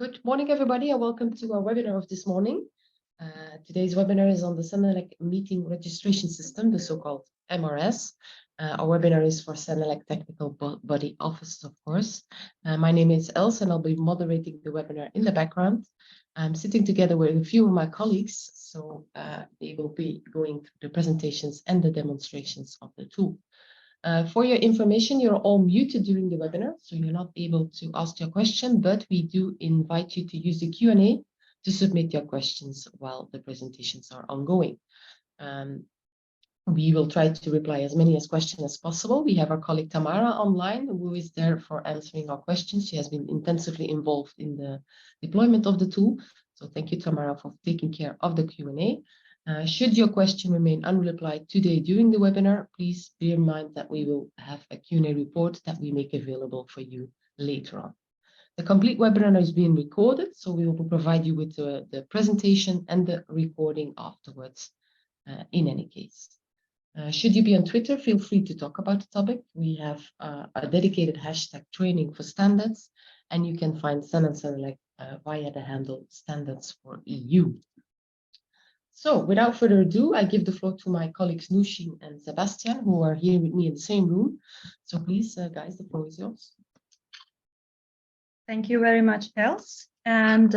Good morning, everybody, and welcome to our webinar of this morning. Today's webinar is on the CENELEC Meeting Registration System, the so-called MRS. Our webinar is for CENELEC Technical Body Office, of course. My name is Els, and I'll be moderating the webinar in the background. I'm sitting together with a few of my colleagues, so they will be going through the presentations and the demonstrations of the tool. For your information, you're all muted during the webinar, so you're not able to ask your question, but we do invite you to use the Q&A to submit your questions while the presentations are ongoing. We will try to reply as many questions as possible. We have our colleague Tamara online, who is there for answering our questions. She has been intensively involved in the deployment of the tool. So thank you, Tamara, for taking care of the Q&A. Should your question remain unreplied today during the webinar, please bear in mind that we will have a Q&A report that we make available for you later on. The complete webinar is being recorded, so we will provide you with the presentation and the recording afterwards in any case. Should you be on Twitter, feel free to talk about the topic. We have a dedicated hashtag training for standards, and you can find CEN and CENELEC via the handle standards for EU. So without further ado, I give the floor to my colleagues Nooshin and Sebastian, who are here with me in the same room. So please, guys, the floor is yours. Thank you very much, Els. And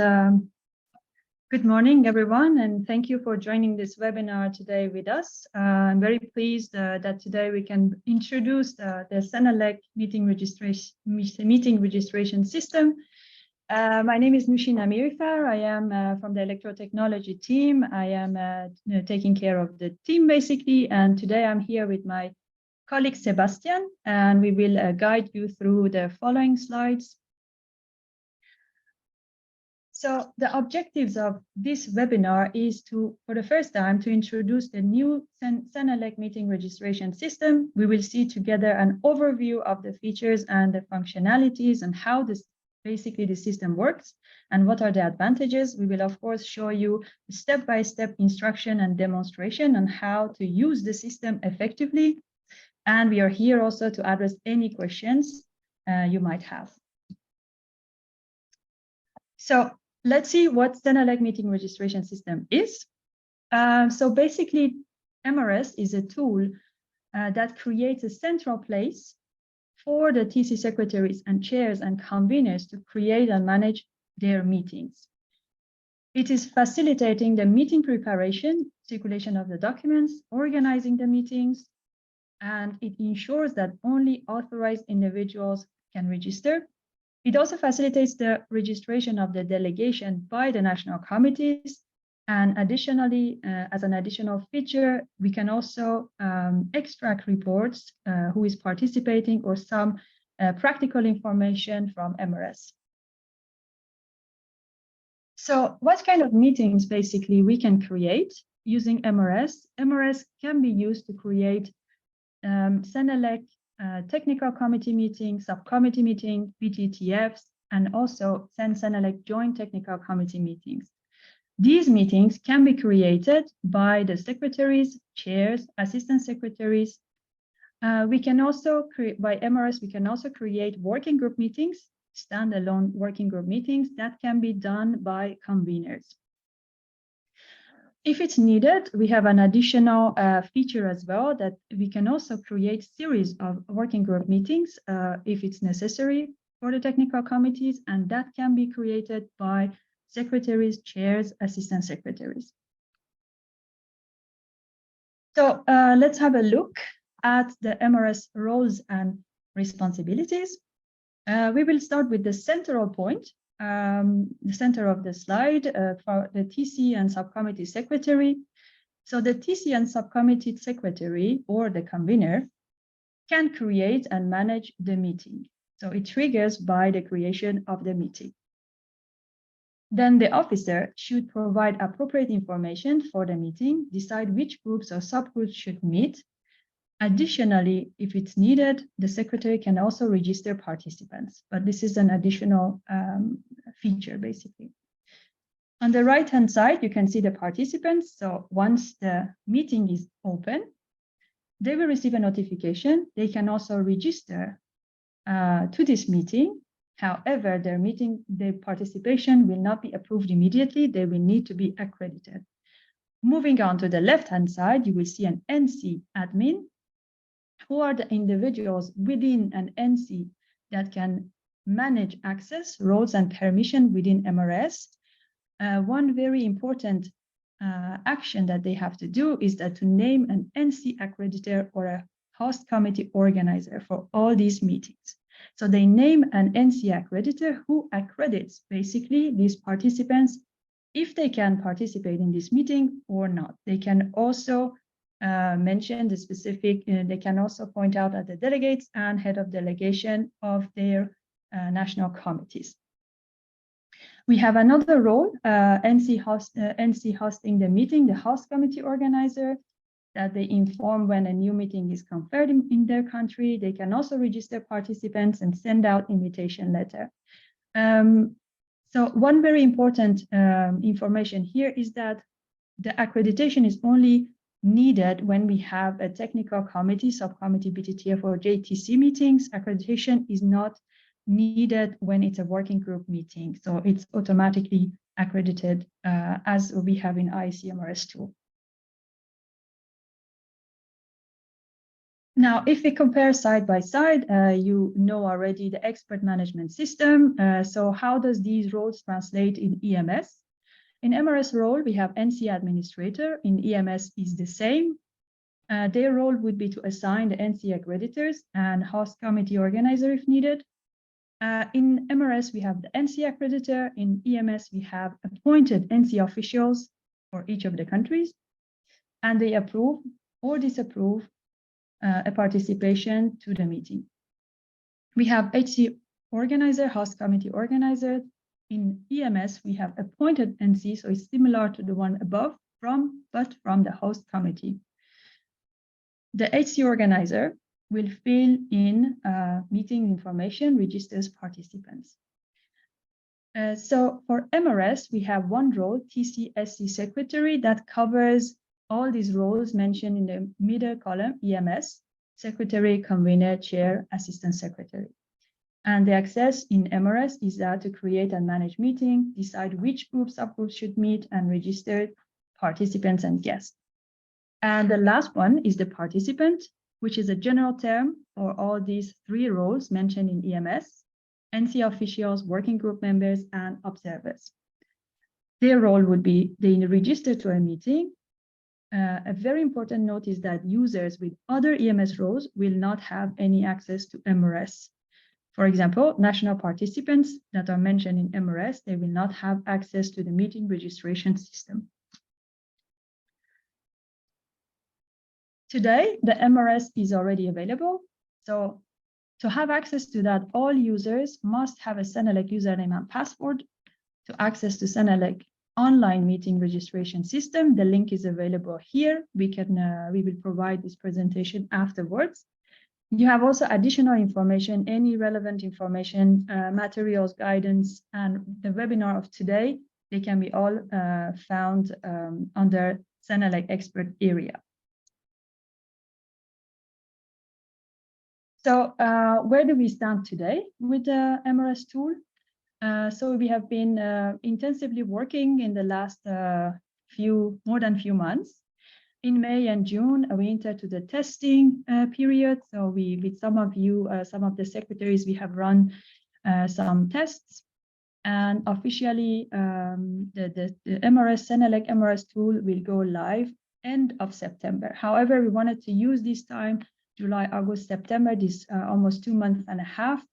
good morning, everyone. And thank you for joining this webinar today with us. I'm very pleased that today we can introduce the CENELEC Meeting Registration System. My name is Nooshin AMIRIFAR. I am from the Electrotechnology team. I am taking care of the team, basically. And today I'm here with my colleague, Sebastian, and we will guide you through the following slides. So the objectives of this webinar is to, for the first time, to introduce the new CENELEC Meeting Registration System. We will see together an overview of the features and the functionalities and how this basically the system works and what are the advantages. We will, of course, show you step-by-step instruction and demonstration on how to use the system effectively. And we are here also to address any questions you might have. So let's see what CENELEC Meeting Registration System is. So basically, MRS is a tool that creates a central place for the TC secretaries and chairs and conveners to create and manage their meetings. It is facilitating the meeting preparation, circulation of the documents, organizing the meetings, and it ensures that only authorized individuals can register. It also facilitates the registration of the delegation by the national committees. And additionally, as an additional feature, we can also extract reports, who is participating, or some practical information from MRS. So what kind of meetings basically we can create using MRS? MRS can be used to create CENELEC technical committee meetings, subcommittee meetings, BTTFs, and also CEN-CENELEC joint technical committee meetings. These meetings can be created by the secretaries, chairs, assistant secretaries. We can also create, by MRS, we can also create working group meetings, standalone working group meetings that can be done by conveners. If it's needed, we have an additional feature as well, that we can also create series of working group meetings if it's necessary for the technical committees, and that can be created by secretaries, chairs, assistant secretaries. So let's have a look at the MRS roles and responsibilities. We will start with the central point, the center of the slide for the TC and subcommittee secretary. So the TC and subcommittee secretary, or the convener, can create and manage the meeting. So it triggers by the creation of the meeting. Then the officer should provide appropriate information for the meeting, decide which groups or subgroups should meet. Additionally, if it's needed, the secretary can also register participants, but this is an additional feature, basically. On the right-hand side, you can see the participants. So once the meeting is open, they will receive a notification. They can also register to this meeting However, their participation will not be approved immediately. They will need to be accredited. Moving on to the left-hand side, you will see an NC admin, who are the individuals within an NC that can manage access, roles, and permission within MRS. One very important action that they have to do is that to name an NC accreditor or a host committee organizer for all these meetings. So they name an NC accreditor who accredits basically these participants if they can participate in this meeting or not. They can also mention the specific, they can also point out at the delegates and head of delegation of their national committees. We have another role, NC hosting the meeting, the host committee organizer, that they inform when a new meeting is conferred in their country. They can also register participants and send out invitation letter. So one very important information here is that the accreditation is only needed when we have a technical committee, subcommittee, BTTF, or JTC meetings. Accreditation is not needed when it's a working group meeting. So it's automatically accredited as we have in ICMRS tool. Now, if we compare side by side, you know already the expert management system. So how does these roles translate in EMS? In MRS role, we have NC administrator. In EMS is the same. Their role would be to assign the NC accreditors and host committee organizer if needed. In MRS, we have the NC accreditor. In EMS, we have appointed NC officials for each of the countries, and they approve or disapprove a participation to the meeting. We have HC organizer, host committee organizer. In EMS, we have appointed NC, so it's similar to the one above, but from the host committee. The HC organizer will fill in meeting information, registers participants. So for MRS, we have one role, TCSC secretary, that covers all these roles mentioned in the middle column, EMS, secretary, convener, chair, assistant secretary. And the access in MRS is that to create and manage meeting, decide which groups, subgroups should meet, and register participants and guests. And the last one is the participant, which is a general term for all these three roles mentioned in EMS, NC officials, working group members, and observers. Their role would be they register to a meeting. A very important note is that users with other EMS roles will not have any access to MRS. For example, national participants that are mentioned in MRS, they will not have access to the meeting registration system. Today, the MRS is already available. So to have access to that, all users must have a CENELEC username and password to access to CENELEC online meeting registration system. The link is available here. We will provide this presentation afterwards. You have also additional information, any relevant information, materials, guidance, and the webinar of today. They can be all found under CENELEC expert area. So where do we stand today with the MRS tool? So we have been intensively working in the last more than few months. In May and June, we entered to the testing period. So with some of you, some of the secretaries, we have run some tests. And officially, the MRS, CENELEC MRS tool will go live end of September. However, we wanted to use this time, July, August, September, this almost 2.5 months,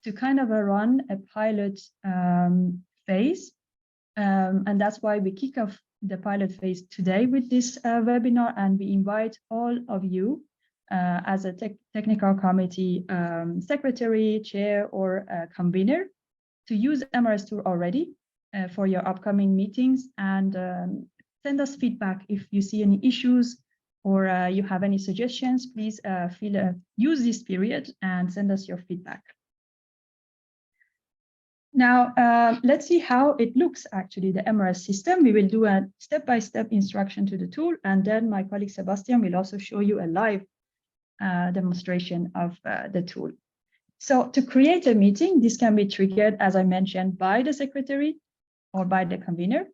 to kind of run a pilot phase. And that's why we kick off the pilot phase today with this webinar, and we invite all of you as a technical committee secretary, chair, or convener to use MRS tool already for your upcoming meetings, and send us feedback if you see any issues or you have any suggestions. Please use this period and send us your feedback. Now, let's see how it looks actually, the MRS system. We will do a step-by-step instruction to the tool, and then my colleague Sebastian will also show you a live demonstration of the tool. So to create a meeting, this can be triggered, as I mentioned, by the secretary or by the convener.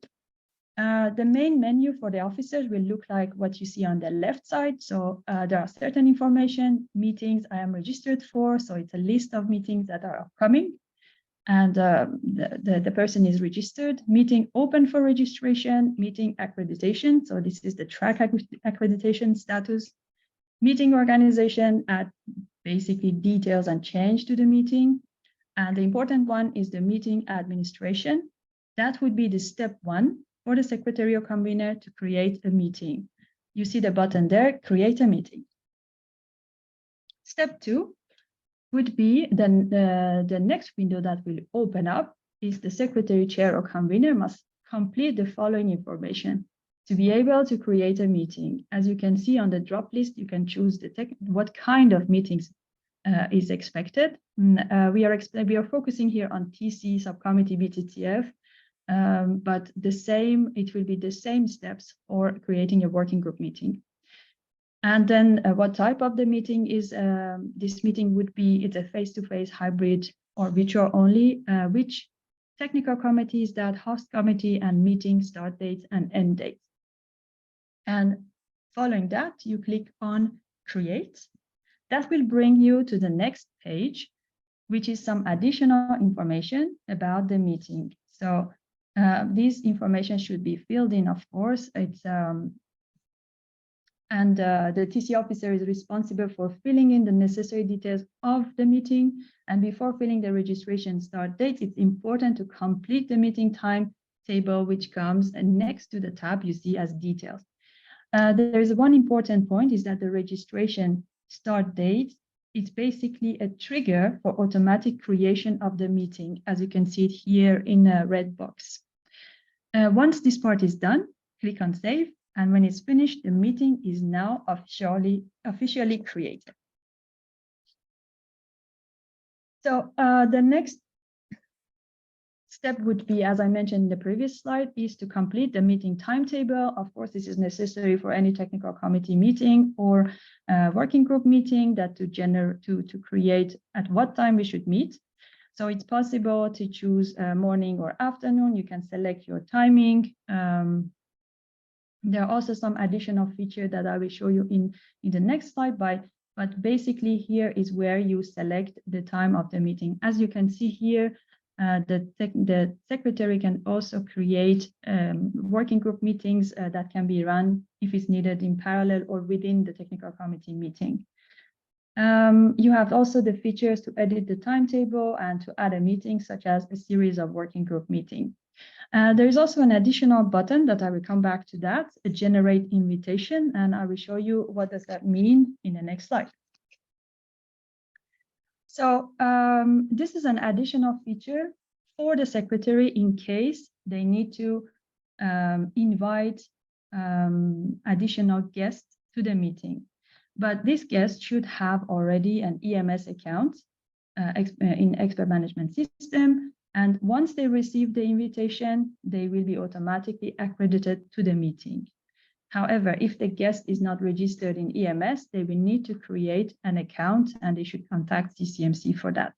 The main menu for the officers will look like what you see on the left side. So there are certain information, meetings I am registered for. So it's a list of meetings that are upcoming. And the person is registered. Meeting open for registration, meeting accreditation. So this is the track accreditation status. Meeting organization, add basically details and change to the meeting. And the important one is the meeting administration. That would be the step 1 for the secretary or convener to create a meeting. You see the button there, create a meeting. Step 2 would be the next window that will open up is the secretary, chair, or convener must complete the following information to be able to create a meeting. As you can see on the drop list, you can choose what kind of meetings is expected. We are focusing here on TC, subcommittee, BTTF, but it will be the same steps for creating a working group meeting. And then what type of the meeting is this meeting would be, it's a face-to-face, hybrid, or virtual only, which technical committee is that, host committee, and meeting start dates and end dates. And following that, you click on create. That will bring you to the next page, which is some additional information about the meeting. So this information should be filled in, of course. The TC officer is responsible for filling in the necessary details of the meeting. And before filling the registration start date, it's important to complete the meeting timetable, which comes next to the tab you see as details. There is one important point is that the registration start date is basically a trigger for automatic creation of the meeting, as you can see it here in a red box. Once this part is done, click on save. And when it's finished, the meeting is now officially created. So the next step would be, as I mentioned in the previous slide, is to complete the meeting timetable. Of course, this is necessary for any technical committee meeting or working group meeting that to create at what time we should meet. So it's possible to choose morning or afternoon. You can select your timing. There are also some additional features that I will show you in the next slide, but basically here is where you select the time of the meeting. As you can see here, the secretary can also create working group meetings that can be run if it's needed in parallel or within the technical committee meeting. You have also the features to edit the timetable and to add a meeting, such as a series of working group meetings. There is also an additional button that I will come back to that, a generate invitation, and I will show you what does that mean in the next slide. So this is an additional feature for the secretary in case they need to invite additional guests to the meeting. But this guest should have already an EMS account in Expert Management System. And once they receive the invitation, they will be automatically accredited to the meeting. However, if the guest is not registered in EMS, they will need to create an account and they should contact CCMC for that.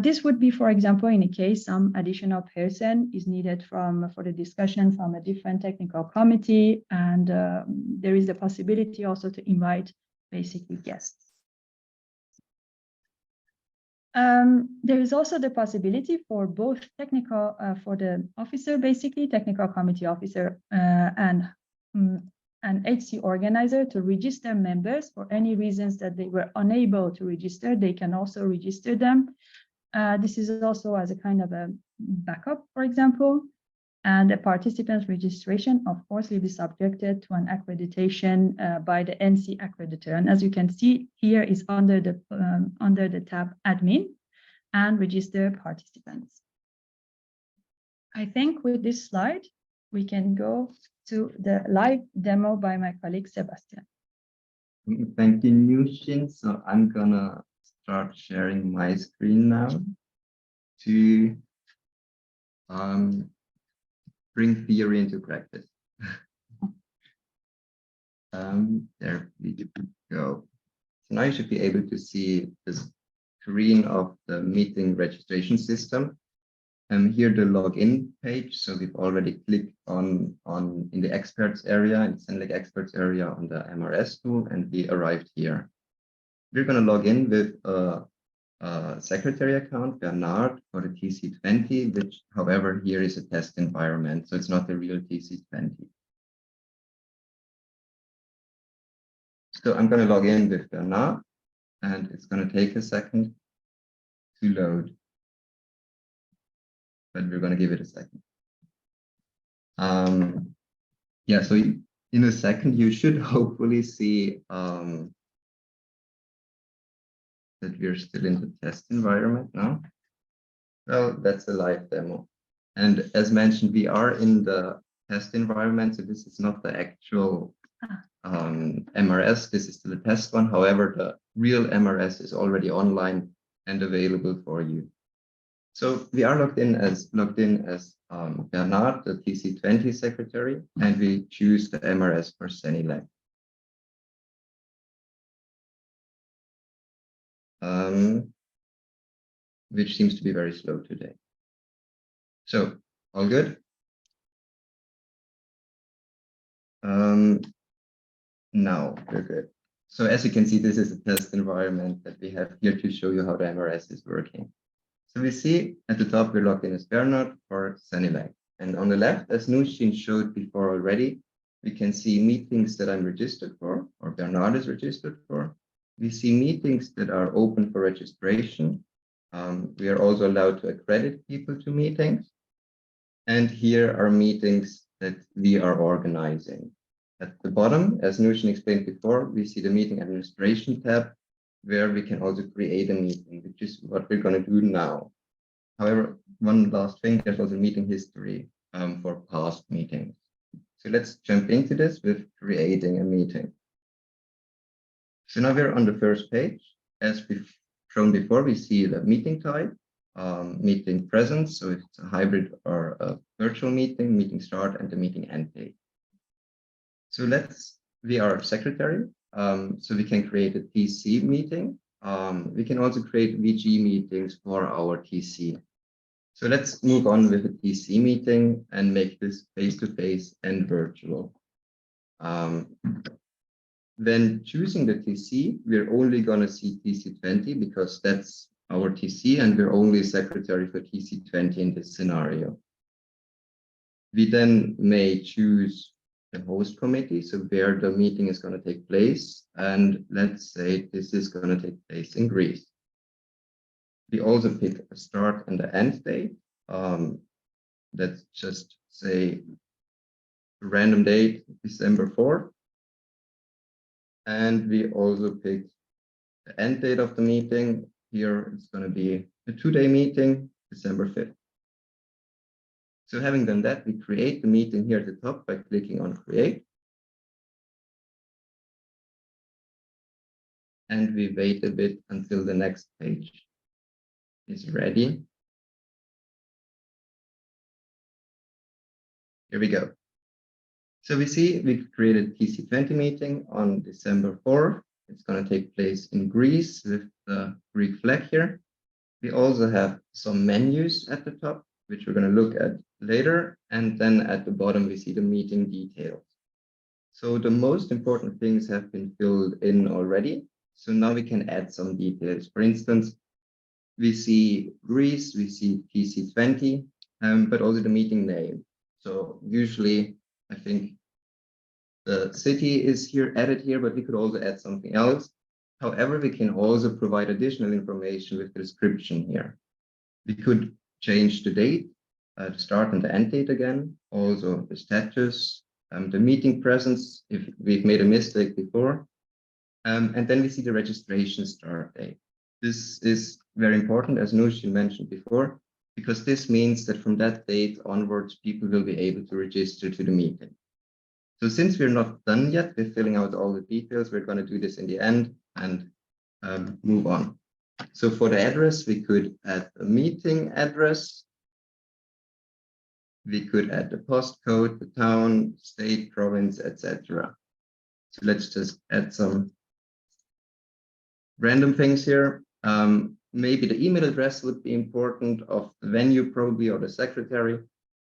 This would be, for example, in a case some additional person is needed for the discussion from a different technical committee, and there is the possibility also to invite basically guests. There is also the possibility for both technical, for the officer, basically technical committee officer and HC organizer to register members for any reasons that they were unable to register. They can also register them. This is also as a kind of a backup, for example. And the participants' registration, of course, will be subjected to an accreditation by the NC accreditor. And as you can see, here is under the tab Admin and Register Participants. I think with this slide, we can go to the live demo by my colleague Sebastian. Thank you, Nooshin. So I'm gonna start sharing my screen now to bring theory into practice. There we go. So now you should be able to see this screen of the meeting registration system. Here the login page. So we've already clicked on in the experts area, in CENELEC experts area on the MRS tool, and we arrived here. We're going to log in with a secretary account, Bernard, for the TC20, which, however, here is a test environment, so it's not the real TC20. So I'm going to log in with Bernard, and it's going to take a second to load, but we're going to give it a second. Yeah, so in a second, you should hopefully see that we're still in the test environment now. Well, that's a live demo. And as mentioned, we are in the test environment, so this is not the actual MRS, this is the test one. However, the real MRS is already online and available for you. So we are logged in as Bernard, the TC20 secretary, and we choose the MRS for CENELEC. Which seems to be very slow today. So all good. Now we're good. So as you can see, this is a test environment that we have here to show you how the MRS is working. So we see at the top, we're logged in as Bernard for CENELEC. And on the left, as Nooshin showed before already, we can see meetings that I'm registered for, or Bernard is registered for. We see meetings that are open for registration. We are also allowed to accredit people to meetings. And here are meetings that we are organizing. At the bottom, as Nooshin explained before, we see the meeting administration tab, where we can also create a meeting, which is what we're going to do now. However, one last thing, there's also meeting history for past meetings. So let's jump into this with creating a meeting. So now we're on the first page. As we've shown before, we see the meeting type, meeting presence, so if it's a hybrid or a virtual meeting, meeting start, and the meeting end date. So we are secretary, so we can create a TC meeting. We can also create VG meetings for our TC. So let's move on with a TC meeting and make this face-to-face and virtual. When choosing the TC, we're only going to see TC20 because that's our TC and we're only secretary for TC20 in this scenario. We then may choose the host committee, so where the meeting is going to take place. And let's say this is going to take place in Greece. We also pick a start and the end date. Let's just say a random date, December 4th. And we also pick the end date of the meeting. Here it's going to be a 2-day meeting, December 5th. So having done that, we create the meeting here at the top by clicking on create. And we wait a bit until the next page is ready. Here we go. So we see we've created TC20 meeting on December 4th. It's going to take place in Greece with the Greek flag here. We also have some menus at the top, which we're going to look at later. And then at the bottom, we see the meeting details. So the most important things have been filled in already. So now we can add some details. For instance, we see Greece, we see TC20, but also the meeting name. So usually, I think the city is added here, but we could also add something else. However, we can also provide additional information with the description here. We could change the date, the start and the end date again, also the status, the meeting presence, if we've made a mistake before. And then we see the registration start date. This is very important, as Nooshin mentioned before, because this means that from that date onwards, people will be able to register to the meeting. So since we're not done yet with filling out all the details, we're going to do this in the end and move on. So for the address, we could add a meeting address. We could add the postcode, the town, state, province, etc. So let's just add some random things here. maybe the email address would be important of the venue probably, or the secretary,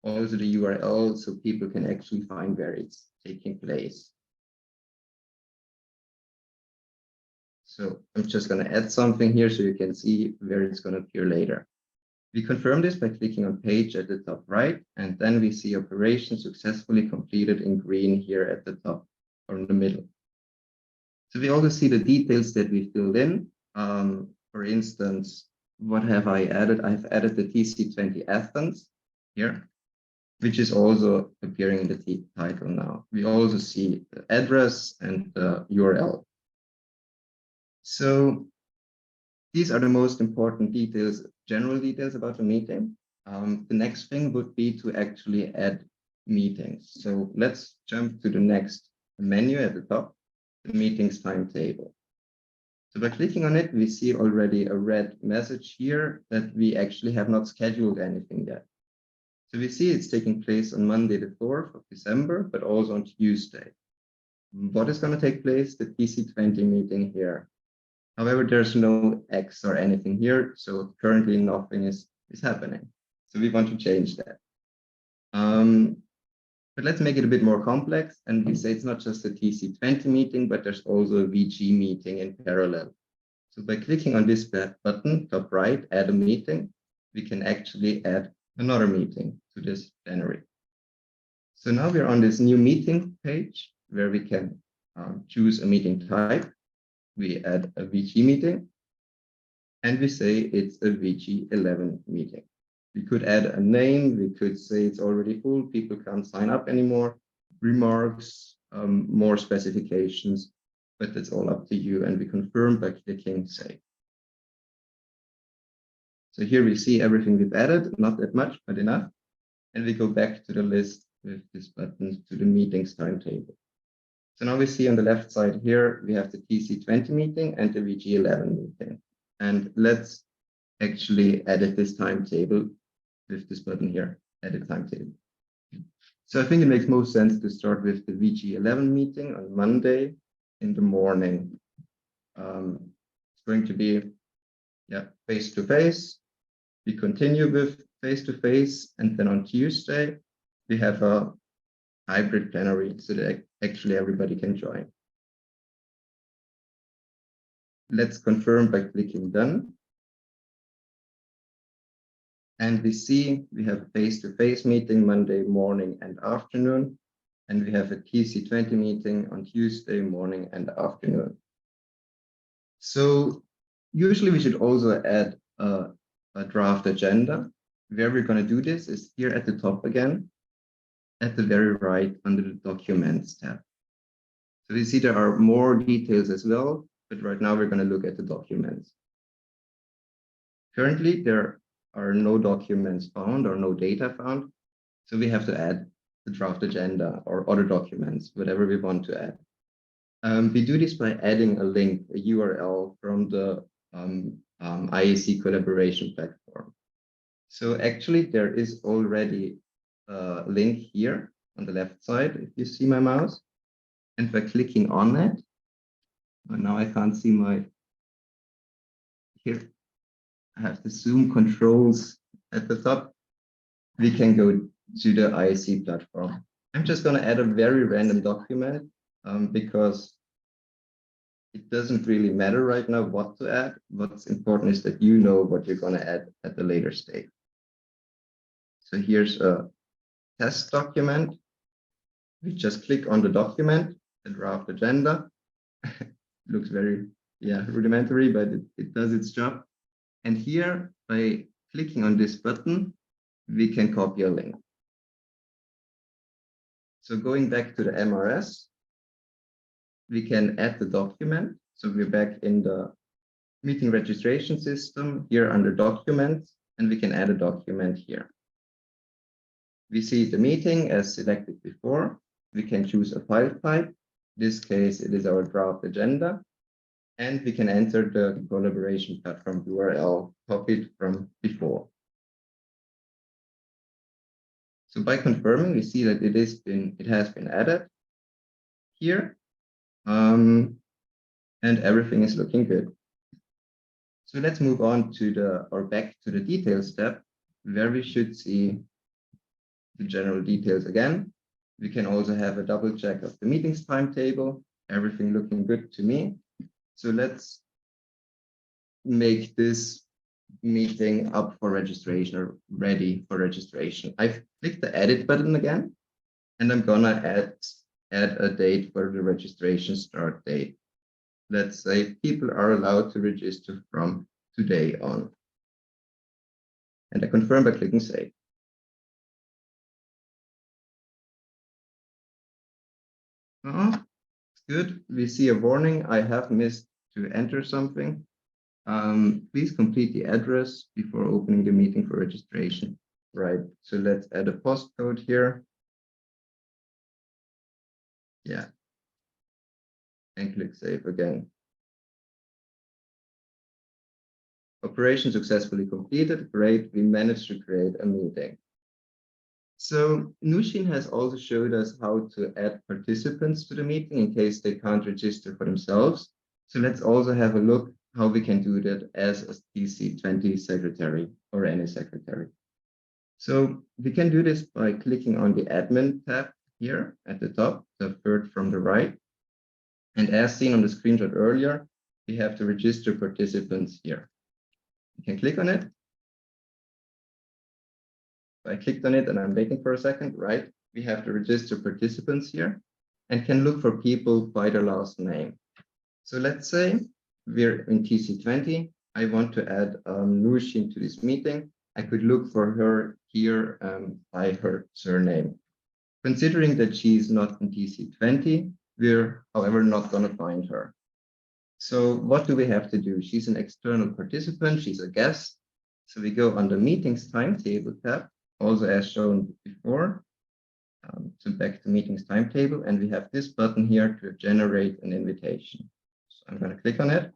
also the URL, so people can actually find where it's taking place. So I'm just going to add something here so you can see where it's going to appear later. We confirm this by clicking on page at the top right, and then we see operation successfully completed in green here at the top or in the middle. So we also see the details that we filled in. For instance, what have I added? I've added the TC20 Athens here, which is also appearing in the title now. We also see the address and the URL. So these are the most important details, general details about the meeting. The next thing would be to actually add meetings. So let's jump to the next menu at the top, the meetings timetable. So by clicking on it, we see already a red message here that we actually have not scheduled anything yet. So we see it's taking place on Monday, the 4th of December, but also on Tuesday. What is going to take place? The TC20 meeting here. However, there's no X or anything here, so currently nothing is happening. So we want to change that. But let's make it a bit more complex, and we say it's not just a TC20 meeting, but there's also a VG meeting in parallel. So by clicking on this button, top right, add a meeting, we can actually add another meeting to this plenary. So now we're on this new meeting page where we can choose a meeting type. We add a VG meeting, and we say it's a VG11 meeting. We could add a name, we could say it's already full, people can't sign up anymore, remarks, more specifications, but that's all up to you, and we confirm by clicking save. So here we see everything we've added, not that much, but enough. And we go back to the list with this button to the meetings timetable. So now we see on the left side here, we have the TC20 meeting and the VG11 meeting. And let's actually edit this timetable with this button here, edit timetable. So I think it makes most sense to start with the VG11 meeting on Monday in the morning. It's going to be face-to-face. We continue with face-to-face, and then on Tuesday, we have a hybrid plenary so that actually everybody can join. Let's confirm by clicking done. And we see we have a face-to-face meeting Monday morning and afternoon, and we have a TC20 meeting on Tuesday morning and afternoon. So usually we should also add a draft agenda. Where we're going to do this is here at the top again, at the very right under the Documents tab. So we see there are more details as well, but right now we're going to look at the documents. Currently, there are no documents found or no data found, so we have to add the draft agenda or other documents, whatever we want to add. We do this by adding a link, a URL from the IAC collaboration platform. So actually, there is already a link here on the left side, if you see my mouse. And by clicking on it, now I can't see my, here, I have the Zoom controls at the top. We can go to the IAC platform. I'm just going to add a very random document because it doesn't really matter right now what to add. What's important is that you know what you're going to add at the later stage. So here's a test document. We just click on the document, the draft agenda. Looks very rudimentary, but it does its job. And here, by clicking on this button, we can copy a link. So going back to the MRS, we can add the document. So we're back in the meeting registration system here under documents, and we can add a document here. We see the meeting as selected before. We can choose a file type. In this case, it is our draft agenda. And we can enter the collaboration platform URL copied from before. So by confirming, we see that it has been added here. And everything is looking good. So let's move on to back to the details tab, where we should see the general details again. We can also have a double check of the meetings timetable, everything looking good to me. So let's make this meeting up for registration or ready for registration. I've clicked the edit button again, and I'm gonna add a date for the registration start date. Let's say people are allowed to register from today on. And I confirm by clicking save. It's good. We see a warning. I have missed to enter something. Please complete the address before opening the meeting for registration. Right, so let's add a postcode here. Yeah. And click save again. Operation successfully completed. Great, we managed to create a meeting. So Nooshin has also showed us how to add participants to the meeting in case they can't register for themselves. So let's also have a look how we can do that as a TC20 secretary or any secretary. So we can do this by clicking on the admin tab here at the top, the third from the right. And as seen on the screenshot earlier, we have to register participants here. You can click on it. I clicked on it and I'm waiting for a second, right? We have to register participants here and can look for people by their last name. So let's say we're in TC20. I want to add Nooshin to this meeting. I could look for her here by her surname. Considering that she's not in TC20, we're, however, not going to find her. So what do we have to do? She's an external participant. She's a guest. So we go on the meetings timetable tab, also as shown before. So back to meetings timetable, and we have this button here to generate an invitation. So I'm going to click on it.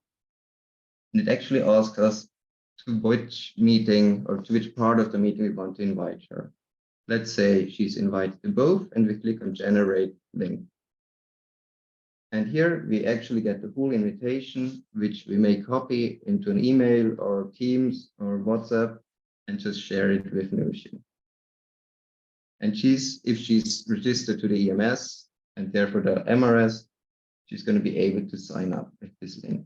And it actually asks us to which meeting or to which part of the meeting we want to invite her. Let's say she's invited to both, and we click on generate link. And here we actually get the full invitation, which we may copy into an email or Teams or WhatsApp and just share it with Nooshin. And if she's registered to the EMS and therefore the MRS, she's going to be able to sign up with this link.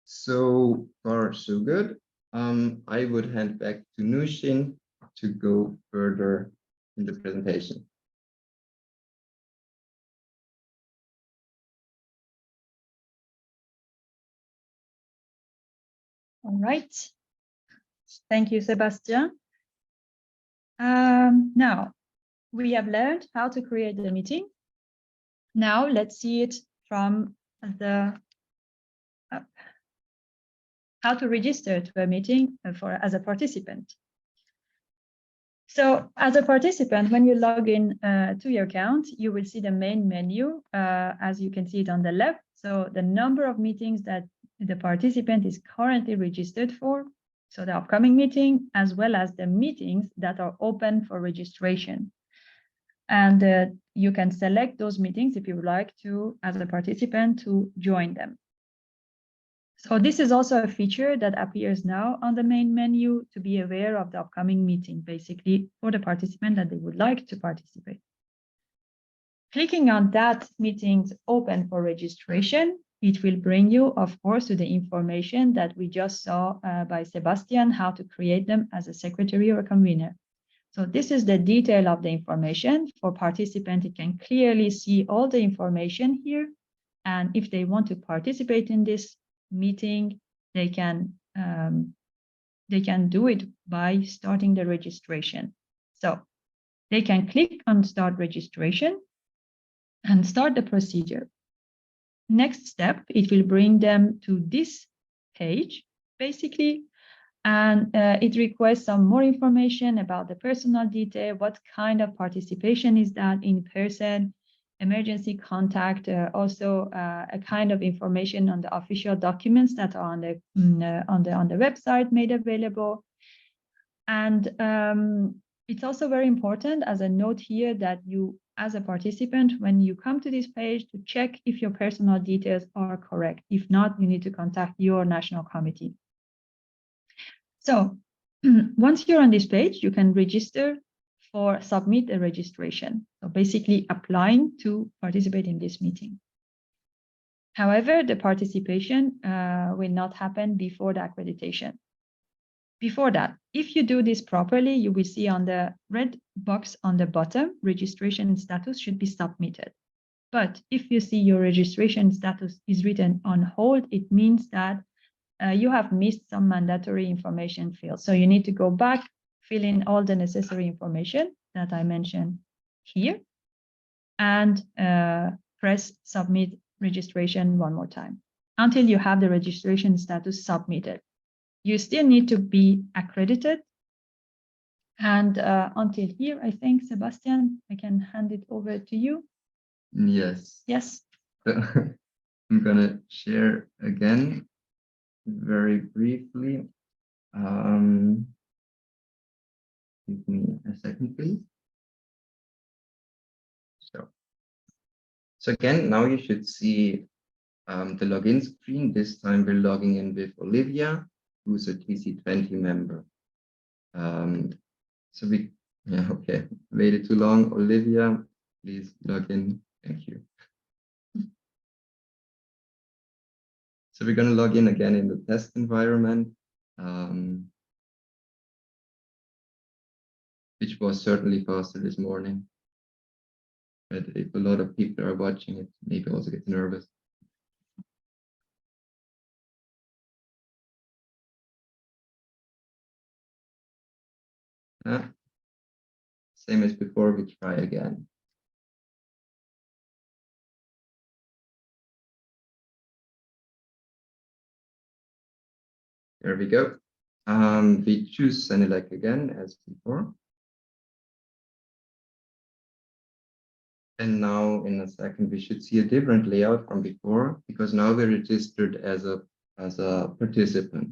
So far, so good. I would hand back to Nooshin to go further in the presentation. All right. Thank you, Sebastian. Now, we have learned how to create the meeting. Now, let's see it from the how to register to a meeting as a participant. So as a participant, when you log in to your account, you will see the main menu, as you can see it on the left. So the number of meetings that the participant is currently registered for, so the upcoming meeting, as well as the meetings that are open for registration. And you can select those meetings if you would like to, as a participant, to join them. So this is also a feature that appears now on the main menu to be aware of the upcoming meeting, basically for the participant that they would like to participate. Clicking on that meeting's open for registration, it will bring you, of course, to the information that we just saw by Sebastian, how to create them as a secretary or a convener. So this is the detail of the information. For participant, it can clearly see all the information here. And if they want to participate in this meeting, they can do it by starting the registration. So they can click on start registration and start the procedure. Next step, it will bring them to this page, basically, and it requests some more information about the personal detail, what kind of participation is that, in person, emergency contact, also a kind of information on the official documents that are on the website made available. And it's also very important as a note here that you as a participant, when you come to this page, to check if your personal details are correct. If not, you need to contact your national committee. So once you're on this page, you can register for submit a registration. So basically applying to participate in this meeting. However, the participation will not happen before the accreditation. Before that, if you do this properly, you will see on the red box on the bottom, registration status should be submitted. But if you see your registration status is written on hold, it means that you have missed some mandatory information fields. So you need to go back, fill in all the necessary information that I mentioned here, and press submit registration one more time until you have the registration status submitted. You still need to be accredited. And until here, I think, Sebastian, I can hand it over to you. Yes. Yes. So I'm going to share again very briefly. Give me a second, please. So again, now you should see the login screen. This time we're logging in with Olivia, who's a TC20 member. So we, yeah, okay, waited too long. Olivia, please log in. Thank you. So we're going to log in again in the test environment, which was certainly faster this morning. But if a lot of people are watching it, maybe also get nervous. Same as before, we try again. There we go. We choose CENELEC again as before. And now in a second, we should see a different layout from before, because now we're registered as a participant.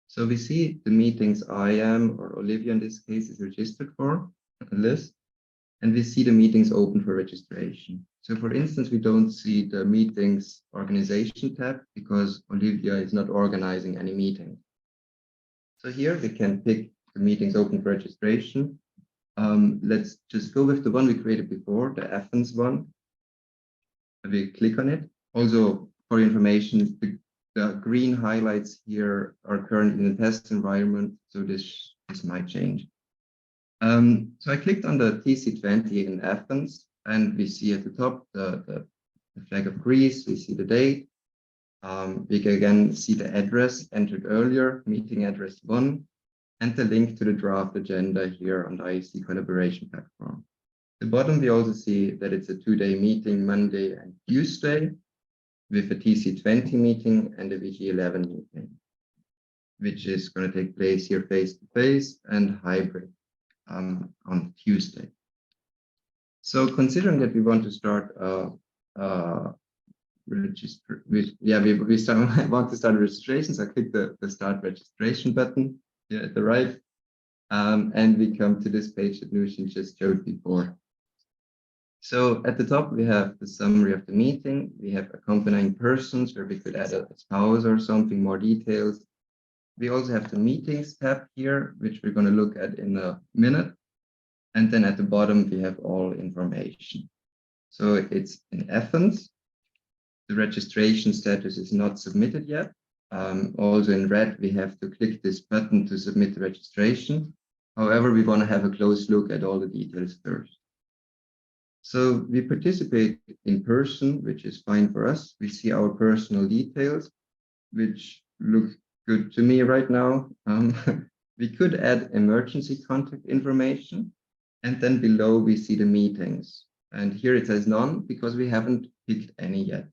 So we see the meetings I am, or Olivia in this case, is registered for, a list, and we see the meetings open for registration. So for instance, we don't see the meetings organization tab because Olivia is not organizing any meetings. So here we can pick the meetings open for registration. Let's just go with the one we created before, the Athens one. We click on it. Also, for information, the green highlights here are currently in the test environment, so this might change. So I clicked on the TC20 in Athens, and we see at the top the flag of Greece. We see the date. We can again see the address entered earlier, meeting address 1, and the link to the draft agenda here on the IEC collaboration platform. At the bottom, we also see that it's a 2-day meeting, Monday and Tuesday, with a TC20 meeting and a VG11 meeting, which is going to take place here face-to-face and hybrid on Tuesday. So considering that we want to start register, we want to start registration, so I click the start registration button here at the right, and we come to this page that Nooshin just showed before. So at the top, we have the summary of the meeting. We have accompanying persons where we could add a spouse or something, more details. We also have the meetings tab here, which we're going to look at in a minute. And then at the bottom, we have all information. So it's in Athens. The registration status is not submitted yet. Also in red, we have to click this button to submit the registration. However, we want to have a close look at all the details first. So we participate in person, which is fine for us. We see our personal details, which look good to me right now. We could add emergency contact information. And then below, we see the meetings. And here it says none because we haven't picked any yet.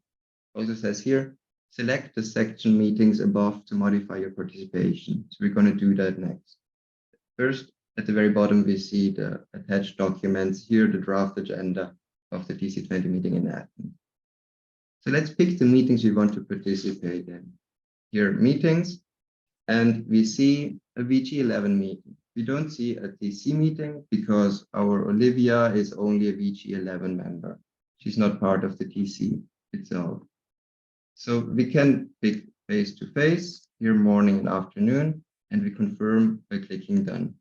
Also says here, select the section meetings above to modify your participation. So we're going to do that next. First, at the very bottom, we see the attached documents here, the draft agenda of the TC20 meeting in Athens. So let's pick the meetings we want to participate in. Here, meetings, and we see a VG11 meeting. we don't see a TC meeting because our Olivia is only a VG11 member. She's not part of the TC itself. So we can pick face-to-face here morning and afternoon, and we confirm by clicking done.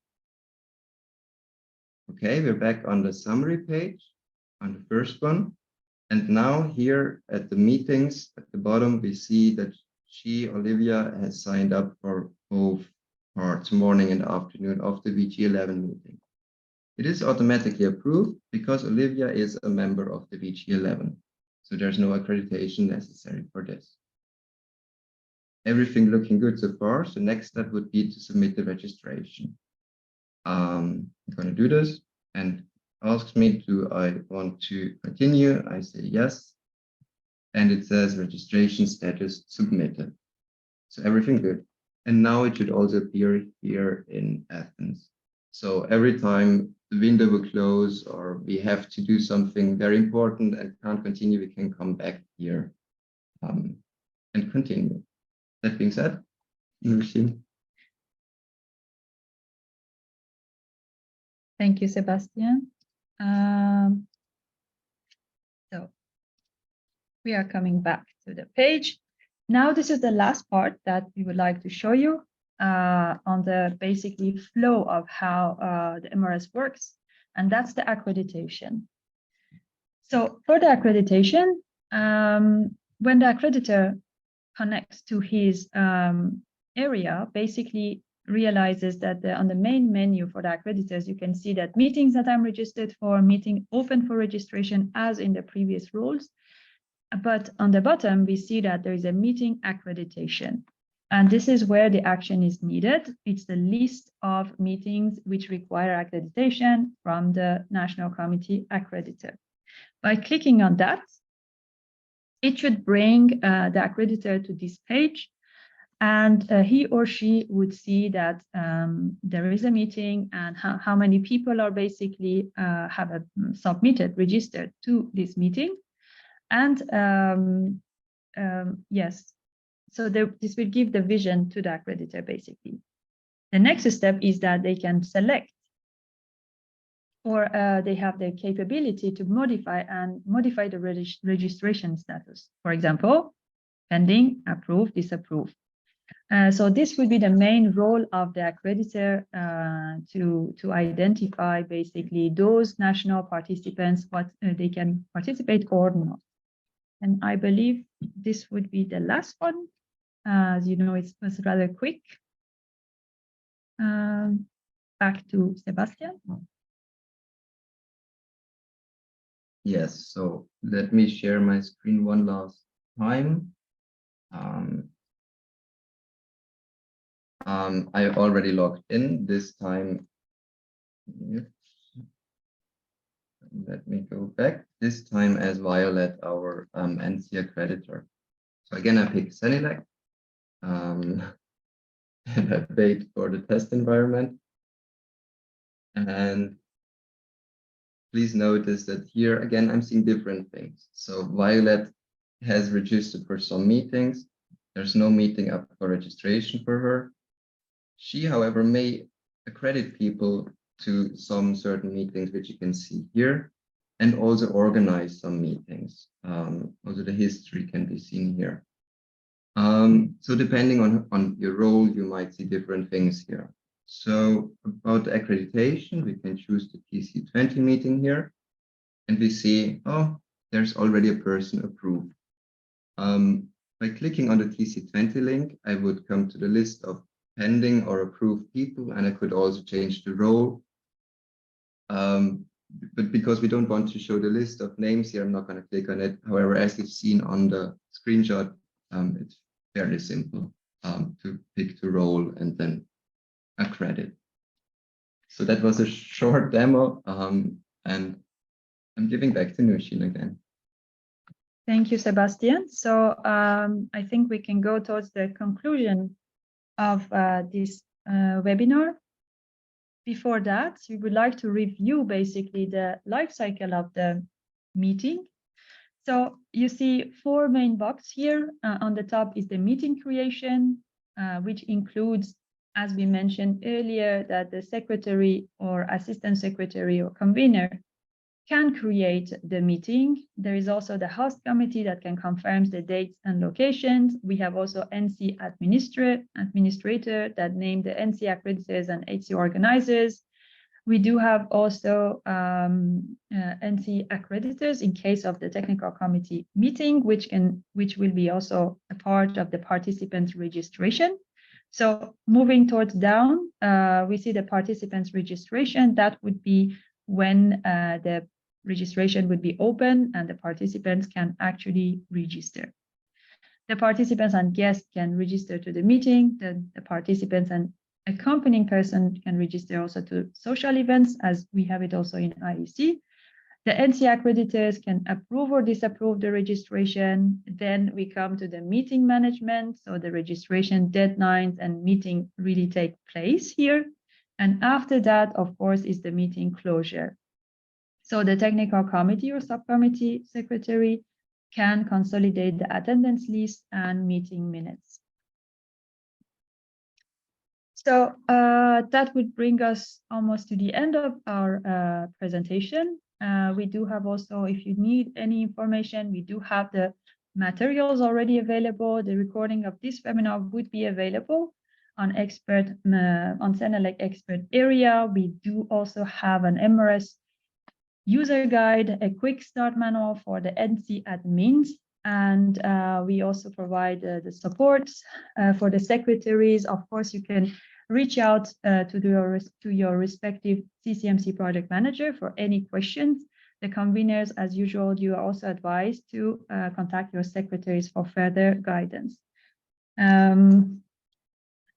Okay, we're back on the summary page, on the first one. And now here at the meetings at the bottom, we see that Olivia, has signed up for both parts, morning and afternoon of the VG11 meeting. It is automatically approved because Olivia is a member of the VG11. So there's no accreditation necessary for this. Everything looking good so far. So next step would be to submit the registration. I'm going to do this and asks me, do I want to continue? I say yes. And it says registration status submitted. So everything good. And now it should also appear here in Athens. So every time the window will close or we have to do something very important and can't continue, we can come back here and continue. That being said, Nooshin. Thank you, Sebastian. So we are coming back to the page. Now, this is the last part that we would like to show you on the basically flow of how the MRS works, and that's the accreditation. So for the accreditation, when the accreditor connects to his area, basically realizes that on the main menu for the accreditors, you can see that meetings that I'm registered for, meeting open for registration as in the previous rules. But on the bottom, we see that there is a meeting accreditation. And this is where the action is needed. It's the list of meetings which require accreditation from the National Committee Accreditor. By clicking on that, it should bring the accreditor to this page. And he or she would see that there is a meeting and how many people are basically have submitted, registered to this meeting. And yes, so this will give the vision to the accreditor, basically. The next step is that they can select, or they have the capability to modify the registration status. For example, pending, approve, disapprove. So this will be the main role of the accreditor to identify basically those national participants, what they can participate or not. And I believe this would be the last one. As you know, it was rather quick. Back to Sebastian. Yes, so let me share my screen one last time. I already logged in this time. Let me go back, this time as Violet, our NC accreditor. So again, I pick CENELEC and I wait for the test environment. And please notice that here, again, I'm seeing different things. So Violet has registered for some meetings. There's no meeting up for registration for her. She, however, may accredit people to some certain meetings, which you can see here, and also organize some meetings. Also the history can be seen here. So depending on your role, you might see different things here. So about the accreditation, we can choose the TC20 meeting here, and we see, oh, there's already a person approved. By clicking on the TC20 link, I would come to the list of pending or approved people, and I could also change the role. But because we don't want to show the list of names here, I'm not going to click on it. However, as you've seen on the screenshot, it's fairly simple to pick the role and then accredit. So that was a short demo, and I'm giving back to Nooshin again. Thank you, Sebastian. So I think we can go towards the conclusion of this webinar. Before that, we would like to review basically the life cycle of the meeting. So you see 4 main boxes here. On the top is the meeting creation, which includes as we mentioned earlier, that the secretary or assistant secretary or convener can create the meeting. There is also the host committee that can confirm the dates and locations. We have also NC administrator that name the NC accreditors and HC organizers. We do have also NC accreditors in case of the technical committee meeting, which will be also a part of the participants registration. So moving towards down, we see the participants registration. That would be when the registration would be open and the participants can actually register. The participants and guests can register to the meeting. The participants and accompanying person can register also to social events, as we have it also in IEC. The NC accreditors can approve or disapprove the registration. Then we come to the meeting management. So the registration deadlines and meeting really take place here. And after that, of course, is the meeting closure. So the technical committee or subcommittee secretary can consolidate the attendance list and meeting minutes. So that would bring us almost to the end of our presentation. We do have also, if you need any information, we do have the materials already available. The recording of this webinar would be available on CENELEC expert area. We do also have an MRS user guide, a quick start manual for the NC admins. And we also provide the support for the secretaries. Of course, you can reach out to your respective CCMC project manager for any questions. The conveners, as usual, you are also advised to contact your secretaries for further guidance.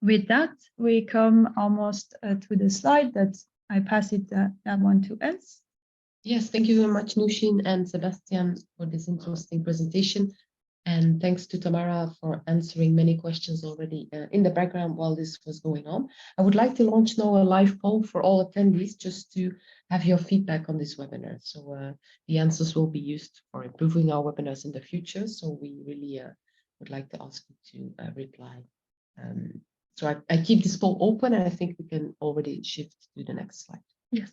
With that, we come almost to the slide that I pass it that one to Els. Yes, thank you very much, Nooshin and Sebastian, for this interesting presentation. And thanks to Tamara for answering many questions already in the background while this was going on. I would like to launch now a live poll for all attendees just to have your feedback on this webinar. So the answers will be used for improving our webinars in the future. So we really would like to ask you to reply. So I keep this poll open, and I think we can already shift to the next slide. Yes.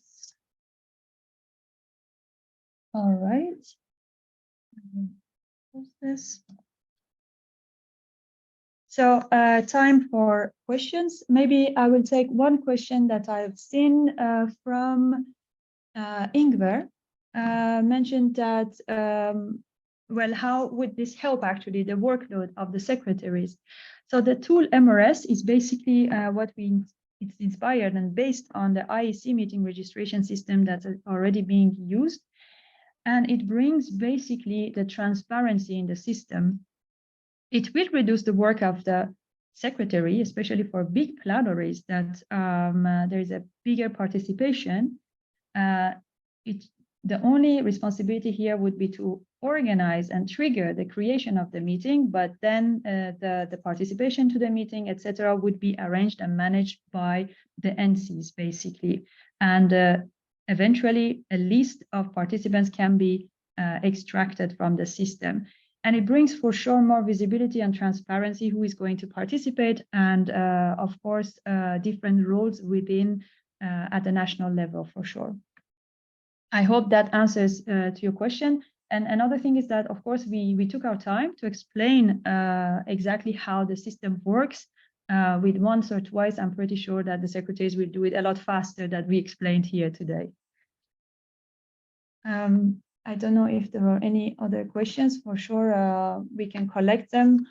All right. This. So time for questions. Maybe I will take one question that I've seen from Ingvar. Mentioned that, well, how would this help actually the workload of the secretaries? So the tool MRS is basically it's inspired and based on the IEC meeting registration system that's already being used. And it brings basically the transparency in the system. It will reduce the work of the secretary, especially for big plenaries that there is a bigger participation. The only responsibility here would be to organize and trigger the creation of the meeting, but then the participation to the meeting, etc., would be arranged and managed by the NCs basically. And eventually, a list of participants can be extracted from the system. And it brings for sure more visibility and transparency who is going to participate and, of course, different roles within at the national level for sure. I hope that answers to your question. And another thing is that, of course, we took our time to explain exactly how the system works. With once or twice, I'm pretty sure that the secretaries will do it a lot faster than we explained here today. I don't know if there are any other questions. For sure, we can collect them.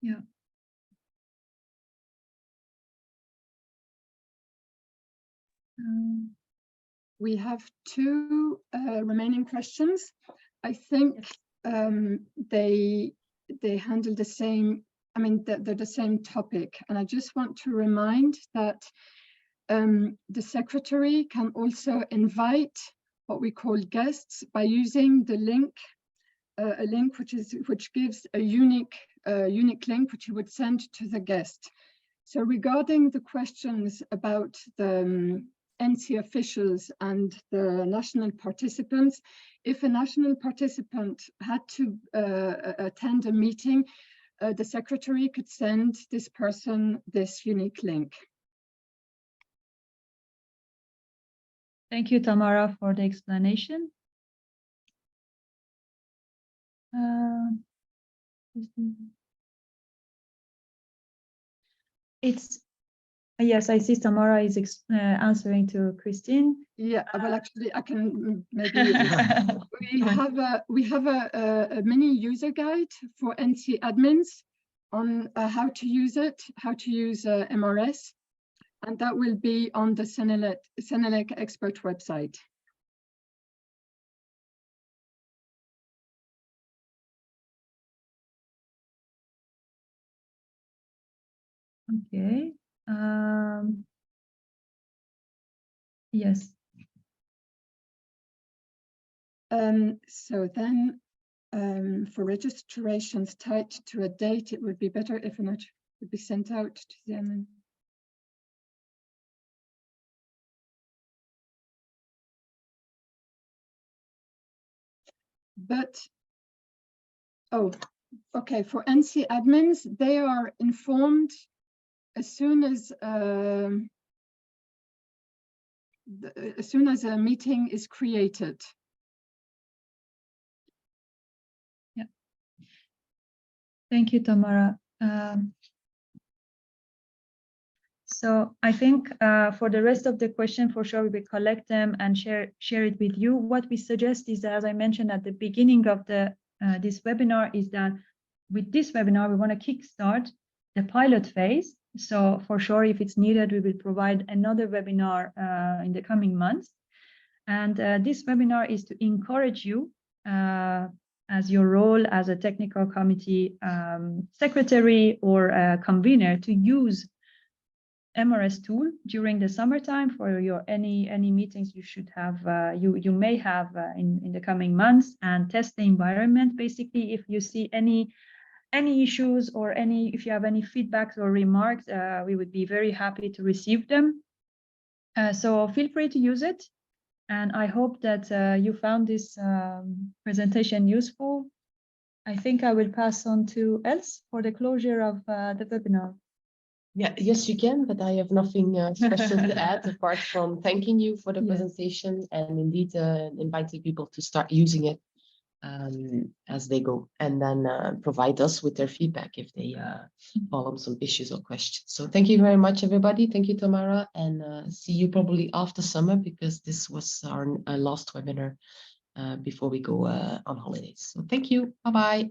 Yeah. We have two remaining questions. I think they handle the same. I mean, they're the same topic, and I just want to remind that the secretary can also invite what we call guests by using the link, a link which gives a unique link which you would send to the guest. So regarding the questions about the NC officials and the national participants, if a national participant had to attend a meeting, the secretary could send this person this unique link. Thank you, Tamara, for the explanation. It's yes, I see Tamara is answering to Christine. Yeah, well, actually, I can maybe. we have a mini user guide for NC admins on how to use it, how to use MRS, and that will be on the CENELEC expert website. Okay. Yes. So then for registrations tied to a date, it would be better if a note would be sent out to them. But, oh, okay, for NC admins, they are informed as soon as a meeting is created. Yeah. Thank you, Tamara. So I think for the rest of the question, for sure, we will collect them and share it with you. What we suggest is that, as I mentioned at the beginning of the this webinar, is that with this webinar, we want to kickstart the pilot phase. So for sure, if it's needed, we will provide another webinar in the coming months. And this webinar is to encourage you as your role as a technical committee secretary or convener to use MRS tool during the summertime for your any meetings you should have you may have in the coming months, and test the environment. Basically, if you see any issues or if you have any feedbacks or remarks, we would be very happy to receive them. So feel free to use it, and I hope that you found this presentation useful. I think I will pass on to Els for the closure of the webinar. Yeah, yes, you can, but I have nothing special to add apart from thanking you for the presentation and indeed inviting people to start using it as they go, and then provide us with their feedback if they fall on some issues or questions. So thank you very much, everybody. Thank you, Tamara, and see you probably after summer, because this was our last webinar before we go on holidays. So thank you. Bye-bye.